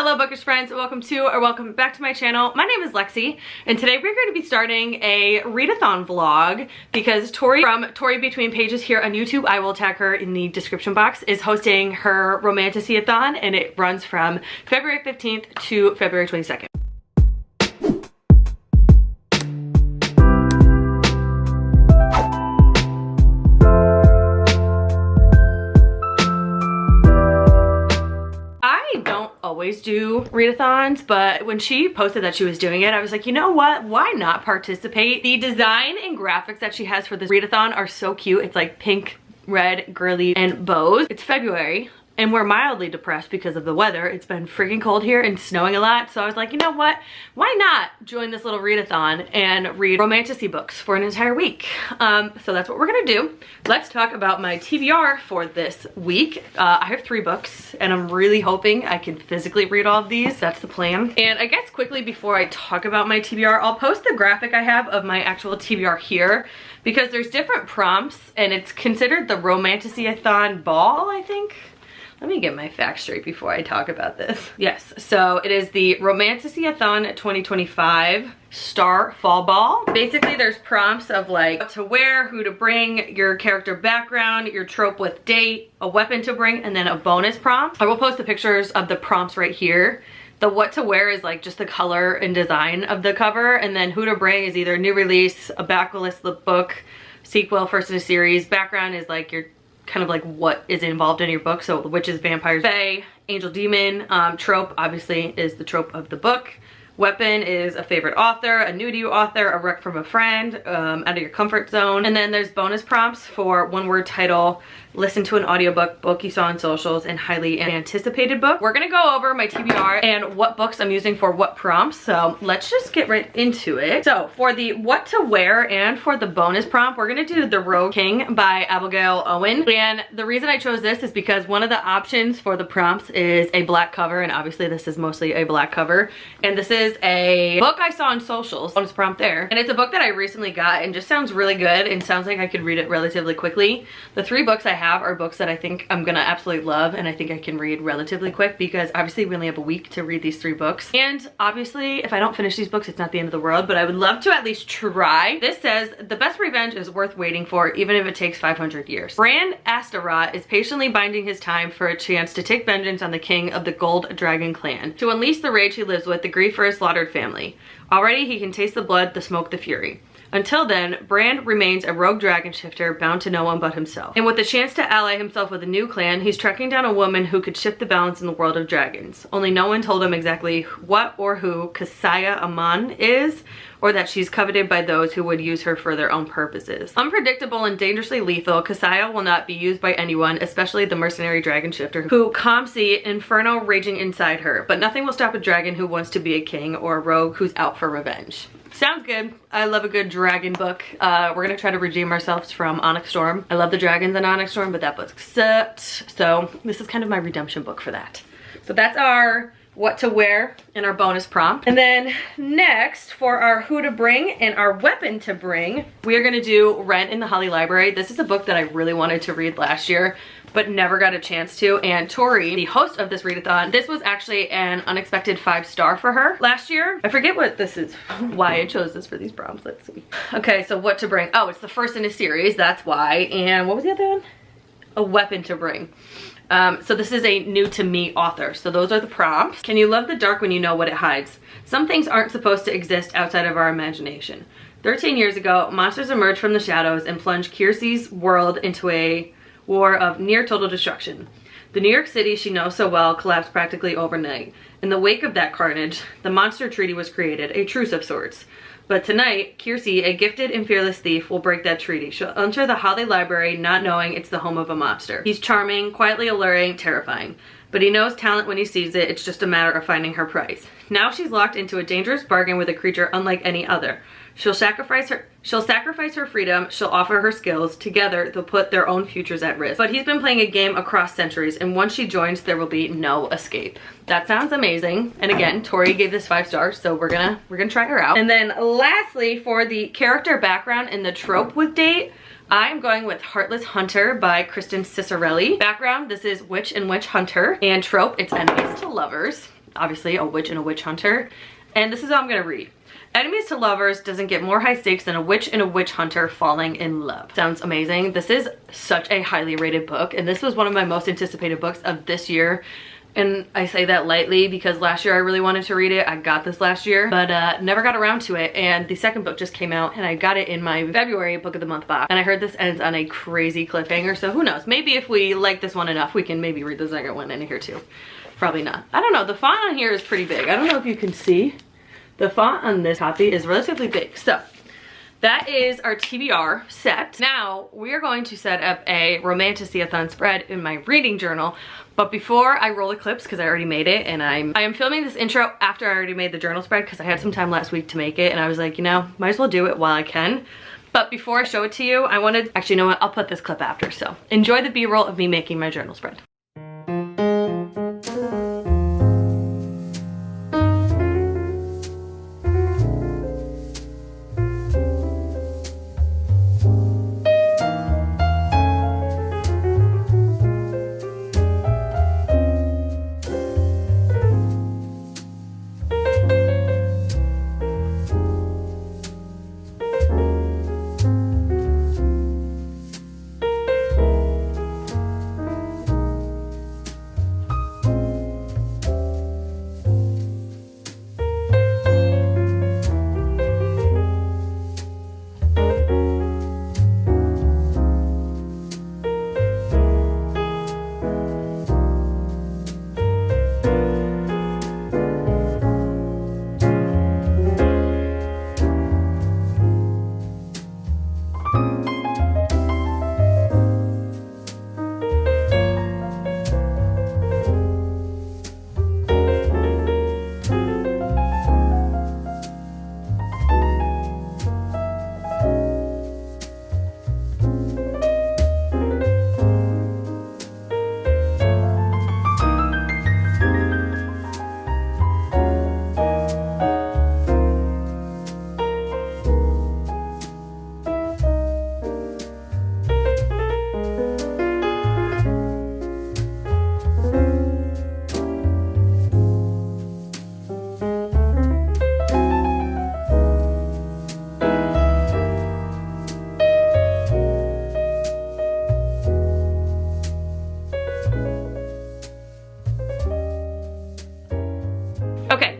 Hello bookish friends, welcome back to my channel. My name is Lexi and today we're going to be starting a readathon vlog because Tori from Tori Between Pages here on YouTube, I will tag her in the description box, is hosting her romantasy-athon and it runs from February 15th to February 22nd. Always do readathons, but when she posted that she was doing it, I was like, you know what, why not participate? The design and graphics that she has for this readathon are so cute. It's like pink, red, girly, and bows. It's February and we're mildly depressed because of the weather. It's been freaking cold here and snowing a lot, so I was like, you know what, why not join this little readathon and read romantasy books for an entire week. So that's what we're gonna do. Let's talk about my TBR for this week. I have 3 books and I'm really hoping I can physically read all of these. That's the plan. And I guess quickly before I talk about my TBR, I'll post the graphic I have of my actual TBR here because there's different prompts and it's considered the romantasy-athon ball, I think. Let me get my facts straight before I talk about this. Yes, so it is the Romantasy-athon 2025 Star Fall Ball. Basically, there's prompts of like what to wear, who to bring, your character background, your trope with date, a weapon to bring, and then a bonus prompt. I will post the pictures of the prompts right here. The what to wear is like just the color and design of the cover, and then who to bring is either new release, a backlist book, sequel, first in a series. Background is like your kind of like what is involved in your book, so witches, vampires, fae, angel, demon. Trope obviously is the trope of the book. Weapon is a favorite author, a new to you author, a rec from a friend, out of your comfort zone. And then there's bonus prompts for one word title, listen to an audiobook, book you saw on socials, and highly anticipated book. We're gonna go over my TBR and what books I'm using for what prompts, so let's just get right into it. So for the what to wear and for the bonus prompt, we're gonna do The Rogue King by Abigail Owen. And the reason I chose this is because one of the options for the prompts is a black cover, and obviously this is mostly a black cover. And this is a book I saw on socials, bonus prompt there. And it's a book that I recently got and just sounds really good and sounds like I could read it relatively quickly. The 3 books I have are books that I think I'm gonna absolutely love and I think I can read relatively quick because obviously we only have a week to read these 3 books. And obviously if I don't finish these books, it's not the end of the world, but I would love to at least try. This says, the best revenge is worth waiting for even if it takes 500 years. Bran Astaroth is patiently biding his time for a chance to take vengeance on the king of the Gold Dragon clan, to unleash the rage he lives with, the grief for his slaughtered family. Already he can taste the blood, the smoke, the fury. Until then, Bran remains a rogue dragon shifter bound to no one but himself. And with the chance to ally himself with a new clan, he's tracking down a woman who could shift the balance in the world of dragons. Only no one told him exactly what or who Kasaya Aman is, or that she's coveted by those who would use her for their own purposes. Unpredictable and dangerously lethal, Kasaya will not be used by anyone, especially the mercenary dragon shifter who calms the inferno raging inside her. But nothing will stop a dragon who wants to be a king or a rogue who's out for revenge. Sounds good. I love a good dragon book. We're gonna try to redeem ourselves from Onyx Storm. I love the dragons in Onyx Storm, but that book sucked. So this is kind of my redemption book for that. So that's our what to wear and our bonus prompt. And then next for our who to bring and our weapon to bring, we are gonna do Rent in the Holly Library. This is a book that I really wanted to read last year, but never got a chance to. And Tori, the host of this readathon, this was actually an unexpected 5-star for her last year. I forget what this is, why I chose this for these prompts. Let's see. Okay, so what to bring. Oh, it's the first in a series, that's why. And what was the other one? A weapon to bring. So this is a new to me author. So those are the prompts. Can you love the dark when you know what it hides? Some things aren't supposed to exist outside of our imagination. 13 years ago, monsters emerged from the shadows and plunged Kiersey's world into a war of near total destruction. The New York City she knows so well collapsed practically overnight. In the wake of that carnage, the monster treaty was created, a truce of sorts. But tonight, Kiersey, a gifted and fearless thief, will break that treaty. She'll enter the Holly Library not knowing it's the home of a monster. He's charming, quietly alluring, terrifying. But he knows talent when he sees it, it's just a matter of finding her price. Now she's locked into a dangerous bargain with a creature unlike any other. She'll sacrifice her freedom, she'll offer her skills. Together, they'll put their own futures at risk. But he's been playing a game across centuries, and once she joins, there will be no escape. That sounds amazing. And again, Tori gave this 5 stars, so we're gonna try her out. And then lastly, for the character background and the trope with date, I'm going with Heartless Hunter by Kristen Cicerelli. Background, this is Witch and Witch Hunter. And trope, it's enemies to lovers. obviously a witch and a witch hunter. And this is how I'm gonna read. Enemies to lovers doesn't get more high stakes than a witch and a witch hunter falling in love. Sounds amazing. This is such a highly rated book, and this was one of my most anticipated books of this year. And I say that lightly because last year I really wanted to read it. I got this last year, but never got around to it. And the second book just came out and I got it in my February book of the month box. And I heard this ends on a crazy cliffhanger. So who knows? Maybe if we like this one enough, we can maybe read the second one in here too. Probably not. I don't know. The font on here is pretty big. I don't know if you can see. The font on this copy is relatively big. So that is our TBR set. Now we are going to set up a romantasy-athon spread in my reading journal. But before I roll the clips, because I already made it, and I am filming this intro after I already made the journal spread because I had some time last week to make it, and I was like, you know, might as well do it while I can. But before I show it to you, I wanted, actually, you know what, I'll put this clip after. So enjoy the B-roll of me making my journal spread.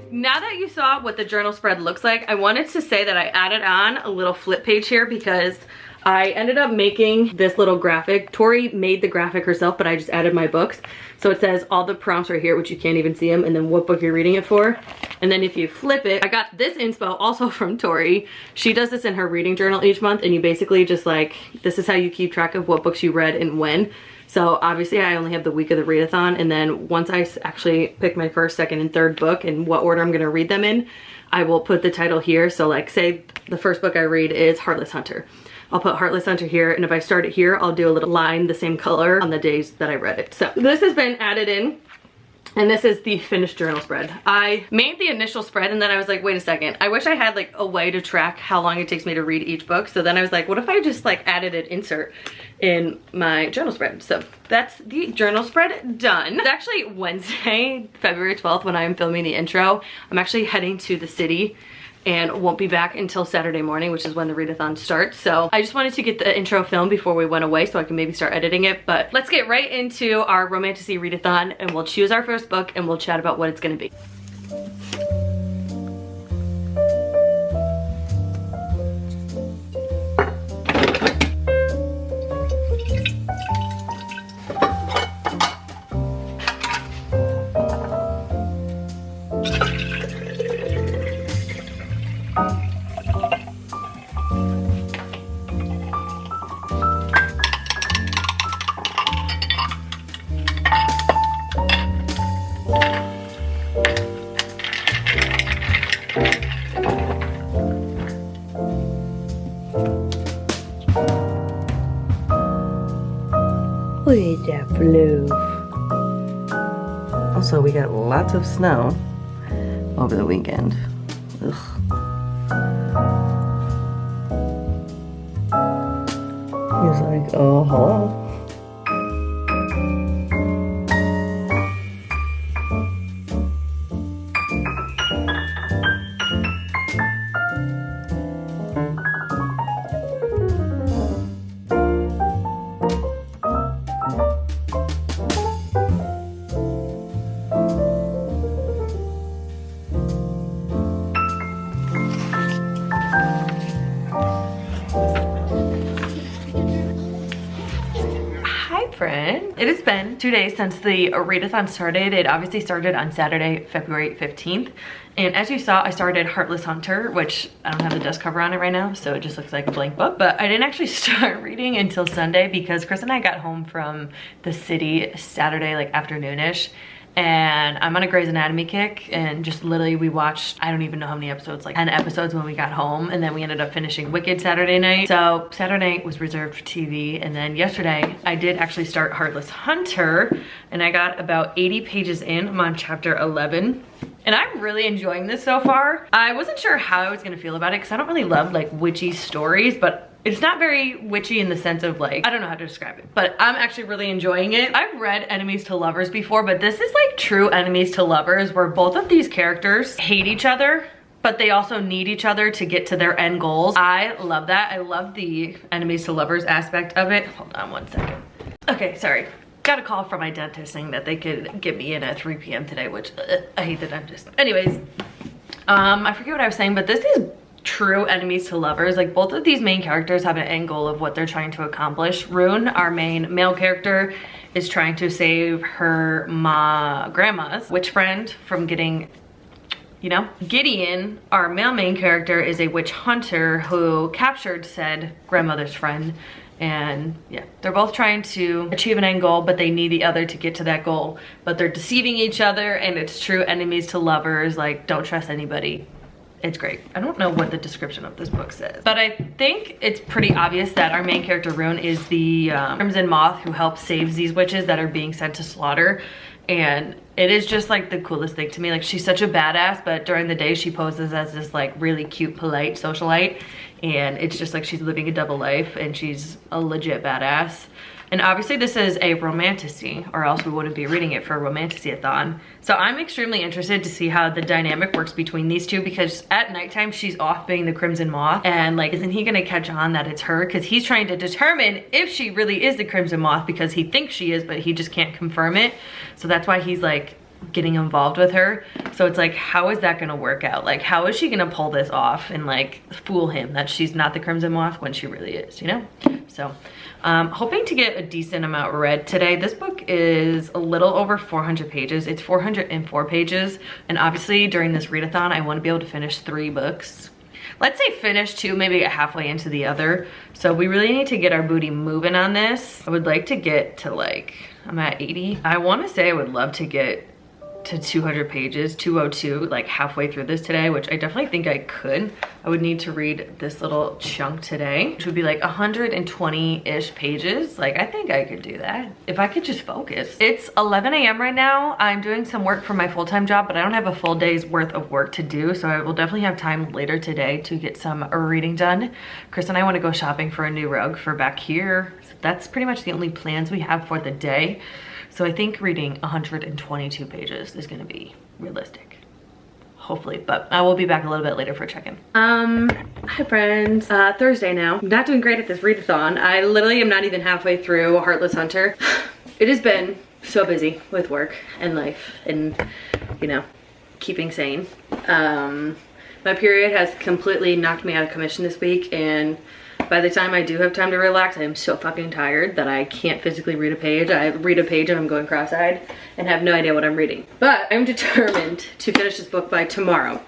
Now that you saw what the journal spread looks like, I wanted to say that I added on a little flip page here because I ended up making this little graphic. Tori made the graphic herself, but I just added my books. So it says all the prompts right here, which you can't even see them, and then what book you're reading it for. And then if you flip it, I got this inspo also from Tori. She does this in her reading journal each month, and you basically just like, this is how you keep track of what books you read and when. So obviously I only have the week of the readathon, and then once I actually pick my first, second, and third book and what order I'm gonna read them in, I will put the title here. So like say the first book I read is Heartless Hunter. I'll put Heartless Hunter here, and if I start it here, I'll do a little line the same color on the days that I read it. So this has been added in, and this is the finished journal spread. I made the initial spread, and then I was like, wait a second, I wish I had like a way to track how long it takes me to read each book. So then I was like, what if I just like added an insert in my journal spread? So that's the journal spread done. It's actually Wednesday, February 12th, when I am filming the intro. I'm actually heading to the city and won't be back until Saturday morning, which is when the readathon starts. So I just wanted to get the intro filmed before we went away so I can maybe start editing it. But let's get right into our romantasy readathon, and we'll choose our first book and we'll chat about what it's gonna be. Also, we got lots of snow over the weekend. Ugh. He's like, oh, hello. been 2 days since the readathon started. It obviously started on Saturday, February 15th. And as you saw, I started Heartless Hunter, which I don't have the dust cover on it right now, so it just looks like a blank book. But I didn't actually start reading until Sunday because Chris and I got home from the city Saturday, like afternoonish. And I'm on a Grey's Anatomy kick, and just literally we watched, I don't even know how many episodes, like 10 episodes when we got home, and then we ended up finishing Wicked Saturday night. So Saturday night was reserved for TV, and then yesterday I did actually start Heartless Hunter, and I got about 80 pages in. I'm on chapter 11. And I'm really enjoying this so far. I wasn't sure how I was gonna feel about it because I don't really love like witchy stories, but it's not very witchy in the sense of like, I don't know how to describe it, but I'm actually really enjoying it. I've read Enemies to Lovers before, but this is like true Enemies to Lovers where both of these characters hate each other, but they also need each other to get to their end goals. I love that. I love the Enemies to Lovers aspect of it. Hold on one second. Okay, sorry. Got a call from my dentist saying that they could get me in at 3 p.m. today, which I hate the dentist. Anyways, I forget what I was saying, but this is true Enemies to Lovers. Like both of these main characters have an end goal of what they're trying to accomplish. Rune, our main male character, is trying to save her grandma's witch friend from getting, you know. Gideon, our male main character, is a witch hunter who captured said grandmother's friend. And yeah, they're both trying to achieve an end goal, but they need the other to get to that goal. But they're deceiving each other, and it's true Enemies to Lovers. Like, don't trust anybody. It's great. I don't know what the description of this book says, but I think it's pretty obvious that our main character Rune is the Crimson Moth who helps save these witches that are being sent to slaughter. And it is just like the coolest thing to me. Like she's such a badass, but during the day she poses as this like really cute, polite socialite. And it's just like she's living a double life and she's a legit badass. And obviously this is a romantasy, or else we wouldn't be reading it for a romantasy-athon. So I'm extremely interested to see how the dynamic works between these two, because at nighttime she's off being the Crimson Moth, and like, isn't he gonna catch on that it's her? Because he's trying to determine if she really is the Crimson Moth, because he thinks she is, but he just can't confirm it. So that's why he's like getting involved with her. So it's like, how is that gonna work out? Like, how is she gonna pull this off and like fool him that she's not the Crimson Moth when she really is, you know? So hoping to get a decent amount read today. This book is a little over 400 pages. It's 404 pages. And obviously during this readathon, I want to be able to finish 3 books. Let's say finish 2, maybe get halfway into the other. So we really need to get our booty moving on this. I would like to get to like, I'm at 80. I want to say I would love to get to 200 pages, 202, like halfway through this today, which I definitely think I could. I would need to read this little chunk today, which would be like 120-ish pages. Like, I think I could do that if I could just focus. It's 11 a.m. right now. I'm doing some work for my full-time job, but I don't have a full day's worth of work to do, so I will definitely have time later today to get some reading done. Chris and I want to go shopping for a new rug for back here. So that's pretty much the only plans we have for the day. So I think reading 122 pages is gonna be realistic, hopefully, but I will be back a little bit later for a check-in. Hi friends, Thursday now. I'm not doing great at this readathon. I literally am not even halfway through Heartless Hunter. It has been so busy with work and life and, you know, keeping sane. My period has completely knocked me out of commission this week, and by the time I do have time to relax, I am so fucking tired that I can't physically read a page. I read a page and I'm going cross-eyed and have no idea what I'm reading. But I'm determined to finish this book by tomorrow.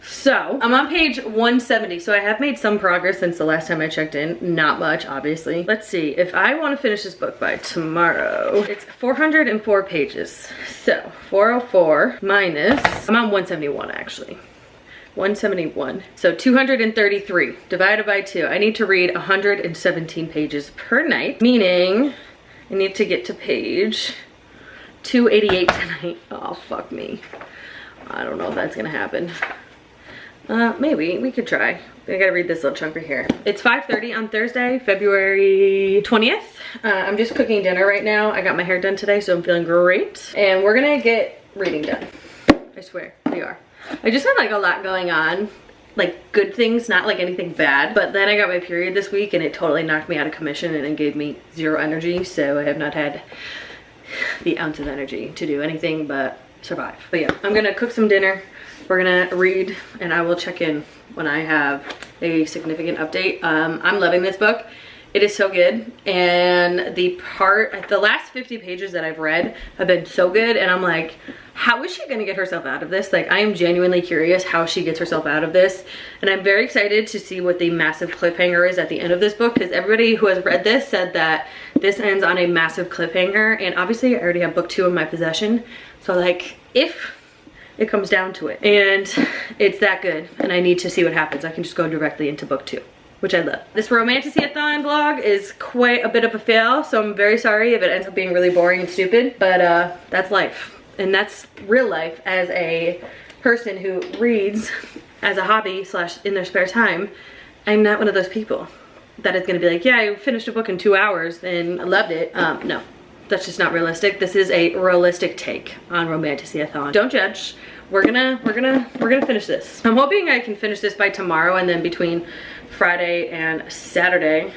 So I'm on page 170. So I have made some progress since the last time I checked in. Not much, obviously. Let's see, if I want to finish this book by tomorrow, it's 404 pages. So 404 minus, I'm on 171 actually. 171. So 233 divided by 2. I need to read 117 pages per night, meaning I need to get to page 288 tonight. Oh, fuck me. I don't know if that's gonna happen. Maybe we could try. I gotta read this little chunk right here. It's 5:30 on Thursday, February 20th. I'm just cooking dinner right now. I got my hair done today, so I'm feeling great. And we're gonna get reading done. I swear, we are. I just had like a lot going on, like good things, not like anything bad, but then I got my period this week and it totally knocked me out of commission and it gave me 0 energy, so I have not had the ounce of energy to do anything but survive. But yeah, I'm gonna cook some dinner, we're gonna read, and I will check in when I have a significant update. I'm loving this book. It is so good, and the last 50 pages that I've read have been so good, and I'm like, how is she gonna get herself out of this? Like, I am genuinely curious how she gets herself out of this, and I'm very excited to see what the massive cliffhanger is at the end of this book, because everybody who has read this said that this ends on a massive cliffhanger, and obviously I already have book 2 in my possession, so like, if it comes down to it, and it's that good, and I need to see what happens, I can just go directly into book 2. Which I love. This romantasy-athon vlog is quite a bit of a fail, so I'm very sorry if it ends up being really boring and stupid, but that's life. And that's real life as a person who reads as a hobby / in their spare time. I'm not one of those people that is gonna be like, yeah, I finished a book in 2 hours and I loved it. No, that's just not realistic. This is a realistic take on romantasy-athon. Don't judge. We're gonna finish this. I'm hoping I can finish this by tomorrow, and then between Friday and Saturday,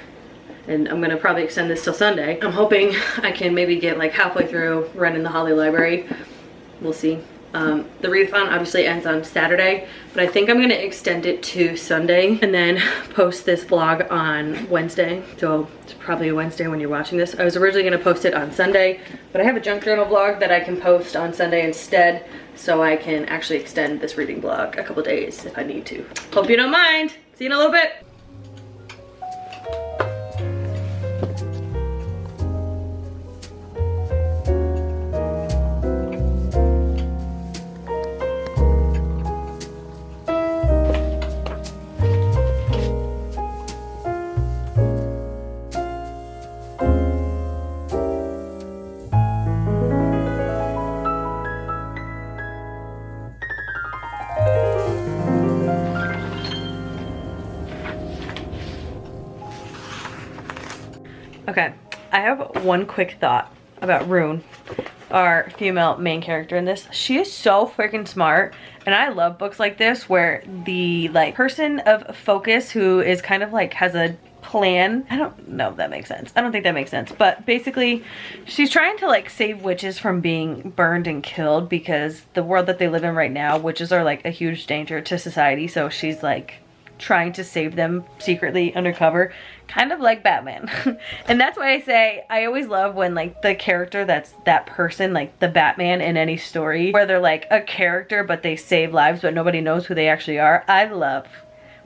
and I'm gonna probably extend this till Sunday, I'm hoping I can maybe get like halfway through running the Holly Library. We'll see. The readathon obviously ends on Saturday, but I think I'm gonna extend it to Sunday and then post this vlog on Wednesday. So it's probably a Wednesday when you're watching this. I was originally gonna post it on Sunday, but I have a junk journal vlog that I can post on Sunday instead, so I can actually extend this reading vlog a couple days if I need to. Hope you don't mind. See you in a little bit. Okay, I have one quick thought about Rune, our female main character in this. She is so freaking smart, and I love books like this where the like person of focus who is kind of like has a plan. I don't know if that makes sense. I don't think that makes sense, but basically she's trying to like save witches from being burned and killed, because the world that they live in right now, witches are like a huge danger to society, so she's like trying to save them secretly undercover, kind of like Batman. And that's why I say I always love when like the character that's that person, like the Batman in any story, where they're like a character but they save lives but nobody knows who they actually are. I love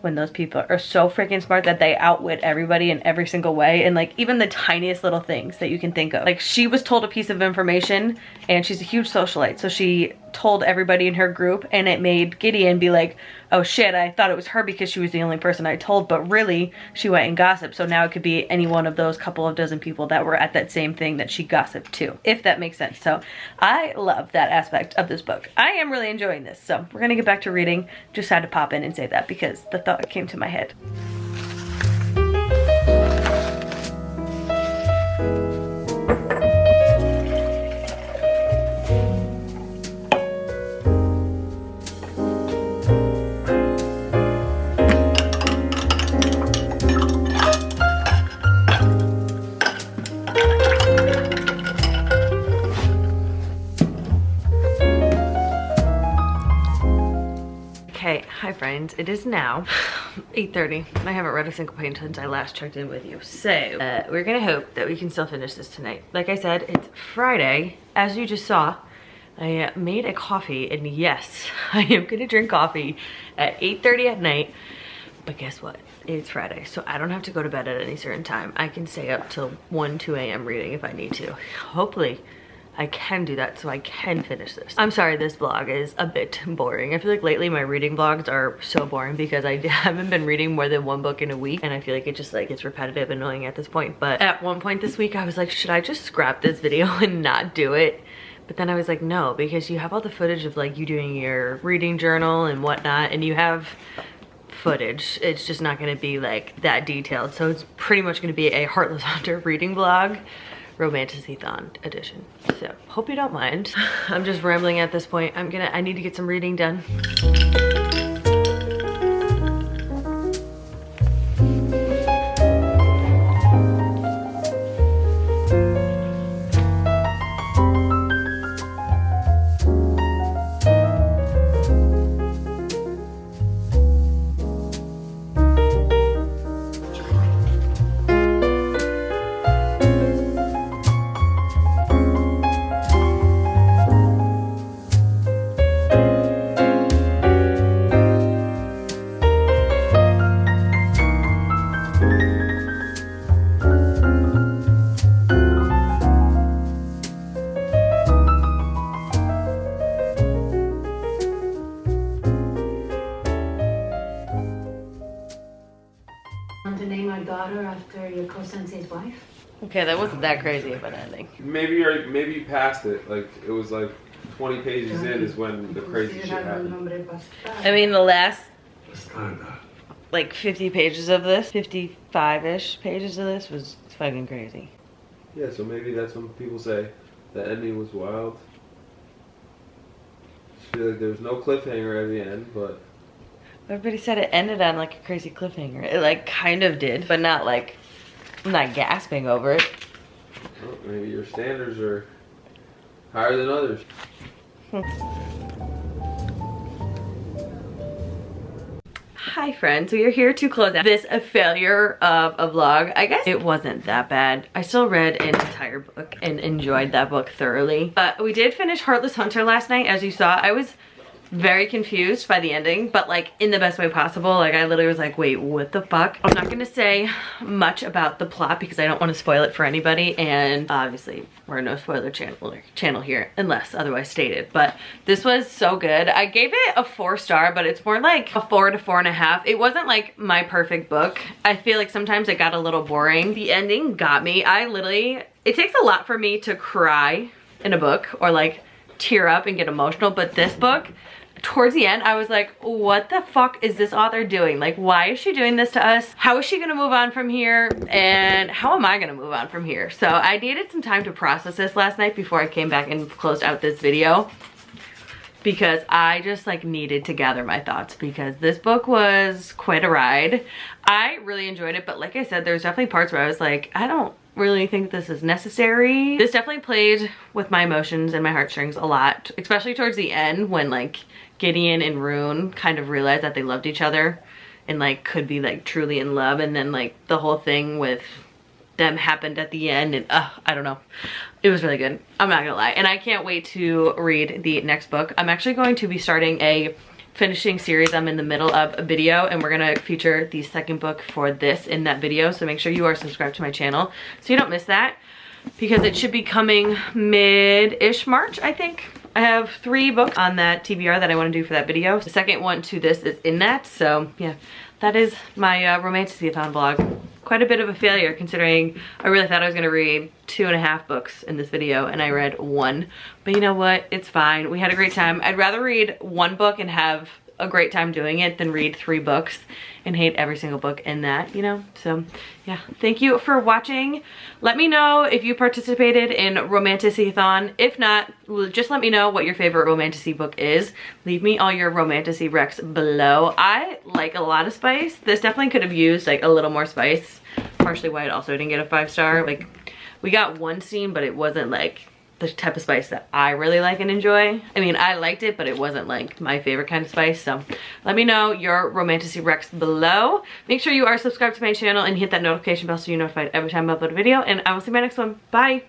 when those people are so freaking smart that they outwit everybody in every single way, and like even the tiniest little things that you can think of. Like, she was told a piece of information, and she's a huge socialite, so she told everybody in her group, and it made Gideon be like, oh shit, I thought it was her because she was the only person I told, but really she went and gossiped. So now it could be any one of those couple of dozen people that were at that same thing that she gossiped to, if that makes sense. So I love that aspect of this book. I am really enjoying this. So we're gonna get back to reading. Just had to pop in and say that because the thought came to my head. Hi friends, it is now 8:30 and I haven't read a single page since I last checked in with you. So we're gonna hope that we can still finish this tonight. Like I said, it's Friday. As you just saw, I made a coffee, and yes, I am gonna drink coffee at 8:30 at night. But guess what? It's Friday, so I don't have to go to bed at any certain time. I can stay up till 1, 2 a.m. reading if I need to. Hopefully I can do that so I can finish this. I'm sorry this vlog is a bit boring. I feel like lately my reading vlogs are so boring because I haven't been reading more than 1 book in a week, and I feel like it just like gets repetitive and annoying at this point. But at one point this week I was like, should I just scrap this video and not do it? But then I was like, no, because you have all the footage of like you doing your reading journal and whatnot, and you have footage. It's just not gonna be like that detailed. So it's pretty much gonna be a Heartless Hunter reading vlog. Romantasy-athon edition. So hope you don't mind. I'm just rambling at this point. I need to get some reading done. daughter after your co-sensei's wife? Okay, that wasn't that crazy of an ending. Maybe you passed it. Like it was like 20 pages in is when the crazy shit happened. I mean, the last like 50 pages of this, 55-ish pages of this was fucking crazy. Yeah, so maybe that's when people say the ending was wild. I feel like there was no cliffhanger at the end, but everybody said it ended on like a crazy cliffhanger. It like kind of did, but not like, I'm not gasping over it. well, maybe your standards are higher than others. Hi friends, we are here to close out this a failure of a vlog. I guess it wasn't that bad. I still read an entire book and enjoyed that book thoroughly. But we did finish Heartless Hunter last night, as you saw. I was very confused by the ending, but like in the best way possible. Like I literally was like, wait, what the fuck? I'm not gonna say much about the plot because I don't want to spoil it for anybody, and obviously we're no spoiler channel here unless otherwise stated. But this was so good. I gave it a 4-star, but it's more like a 4 to 4.5. It wasn't like my perfect book. I feel like sometimes it got a little boring. The ending got me. It takes a lot for me to cry in a book or like tear up and get emotional, but this book, towards the end, I was like, what the fuck is this author doing? Like, why is she doing this to us? How is she gonna move on from here? And how am I gonna move on from here? So I needed some time to process this last night before I came back and closed out this video, because I just like needed to gather my thoughts, because this book was quite a ride. I really enjoyed it, but like I said, there's definitely parts where I was like, I don't really think this is necessary. This definitely played with my emotions and my heartstrings a lot, especially towards the end when like Gideon and Rune kind of realized that they loved each other and like could be like truly in love, and then like the whole thing with them happened at the end, and I don't know. It was really good. I'm not gonna lie. And I can't wait to read the next book. I'm actually going to be starting a finishing series. I'm in the middle of a video, and we're gonna feature the second book for this in that video. So make sure you are subscribed to my channel so you don't miss that, because it should be coming mid-ish March, I think. I have 3 books on that TBR that I want to do for that video. The second one to this is in that. So yeah, that is my romantasy-athon vlog. Quite a bit of a failure considering I really thought I was gonna read 2.5 books in this video, and I read 1. But you know what? It's fine. We had a great time. I'd rather read 1 book and have a great time doing it than read 3 books and hate every single book in that, you know? So yeah, thank you for watching. Let me know if you participated in romantasy-athon. If not, just let me know what your favorite romantasy book is. Leave me all your romantasy recs below. I like a lot of spice. This definitely could have used like a little more spice. Partially why it also didn't get a 5-star. Like, we got 1 scene, but it wasn't like the type of spice that I really like and enjoy. I mean, I liked it, but it wasn't like my favorite kind of spice. So let me know your romantasy recs below. Make sure you are subscribed to my channel and hit that notification bell so you're notified every time I upload a video, and I will see you in my next one. Bye.